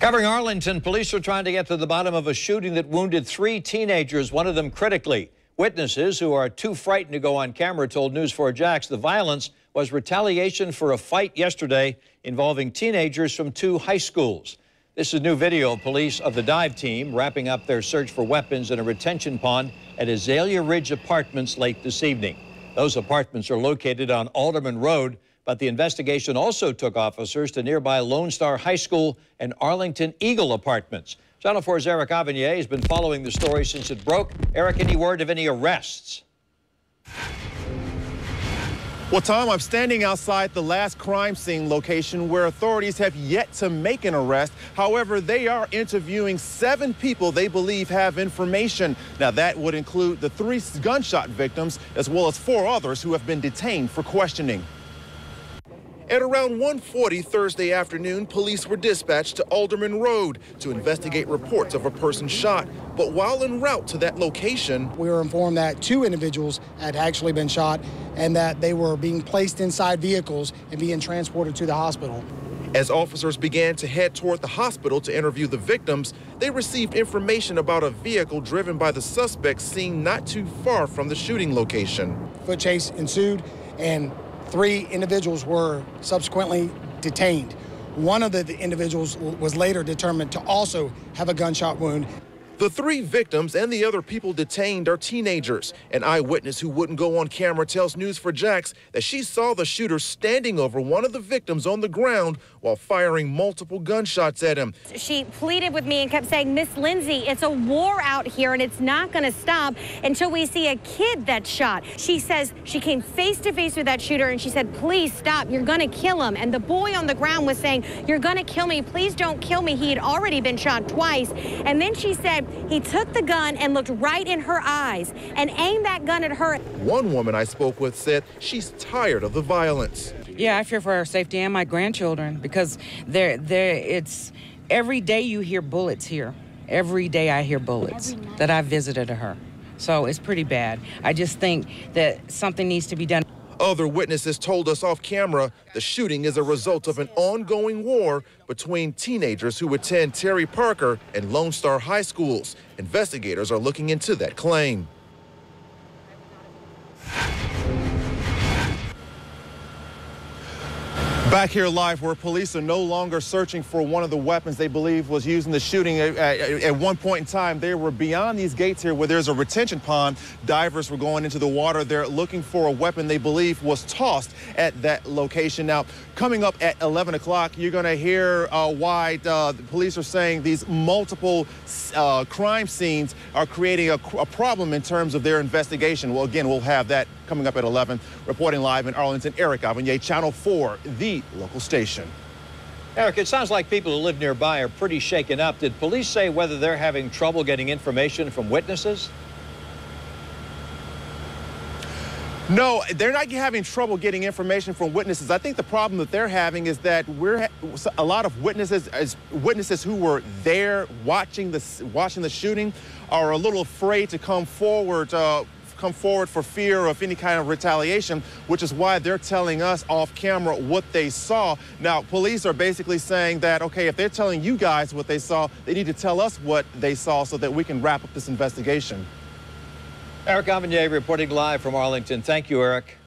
Covering Arlington, police are trying to get to the bottom of a shooting that wounded 3 teenagers, one of them critically. Witnesses who are too frightened to go on camera told News 4 Jax the violence was retaliation for a fight yesterday involving teenagers from 2 high schools. This is new video of police of the dive team wrapping up their search for weapons in a retention pond at Azalea Ridge Apartments late this evening. Those apartments are located on Alderman Road, but the investigation also took officers to nearby Lone Star High School and Arlington Eagle Apartments. Channel 4's Eric Avanier has been following the story since it broke. Eric, any word of any arrests? Well, Tom, I'm standing outside the last crime scene location where authorities have yet to make an arrest. However, they are interviewing 7 people they believe have information. Now, that would include the 3 gunshot victims as well as 4 others who have been detained for questioning. At around 1:40 Thursday afternoon, police were dispatched to Alderman Road to investigate reports of a person shot. But while en route to that location, we were informed that 2 individuals had actually been shot and that they were being placed inside vehicles and being transported to the hospital. As officers began to head toward the hospital to interview the victims, they received information about a vehicle driven by the suspects seen not too far from the shooting location. Foot chase ensued and 3 individuals were subsequently detained. One of the individuals was later determined to also have a gunshot wound. The 3 victims and the other people detained are teenagers. An eyewitness who wouldn't go on camera tells News4 Jax that she saw the shooter standing over one of the victims on the ground while firing multiple gunshots at him. She pleaded with me and kept saying, "Miss Lindsay, it's a war out here and it's not going to stop until we see a kid that's shot." She says she came face to face with that shooter and she said, "Please stop, you're going to kill him." And the boy on the ground was saying, "You're going to kill me, please don't kill me." He had already been shot twice. And then she said he took the gun and looked right in her eyes and aimed that gun at her. One woman I spoke with said she's tired of the violence. Yeah, I fear for her safety and my grandchildren because it's every day you hear bullets here. Every day I hear bullets that I visited her. So it's pretty bad. I just think that something needs to be done. Other witnesses told us off camera the shooting is a result of an ongoing war between teenagers who attend Terry Parker and Lone Star High Schools. Investigators are looking into that claim. Back here live where police are no longer searching for one of the weapons they believe was used in the shooting. At one point in time, they were beyond these gates here where there's a retention pond. Divers were going into the water. They're looking for a weapon they believe was tossed at that location. Now, coming up at 11 o'clock, you're going to hear why the police are saying these multiple crime scenes are creating a problem in terms of their investigation. Well, again, we'll have that coming up at 11. Reporting live in Arlington, Eric Avanier, Channel 4, the local station. Eric, it sounds like people who live nearby are pretty shaken up. Did police say whether they're having trouble getting information from witnesses? No, they're not having trouble getting information from witnesses. I think the problem that they're having is that a lot of witnesses who were there watching the shooting are a little afraid to come forward for fear of any kind of retaliation, which is why they're telling us off camera what they saw. Now, police are basically saying that, okay, if they're telling you guys what they saw, they need to tell us what they saw so that we can wrap up this investigation. Eric Avanier reporting live from Arlington. Thank you, Eric.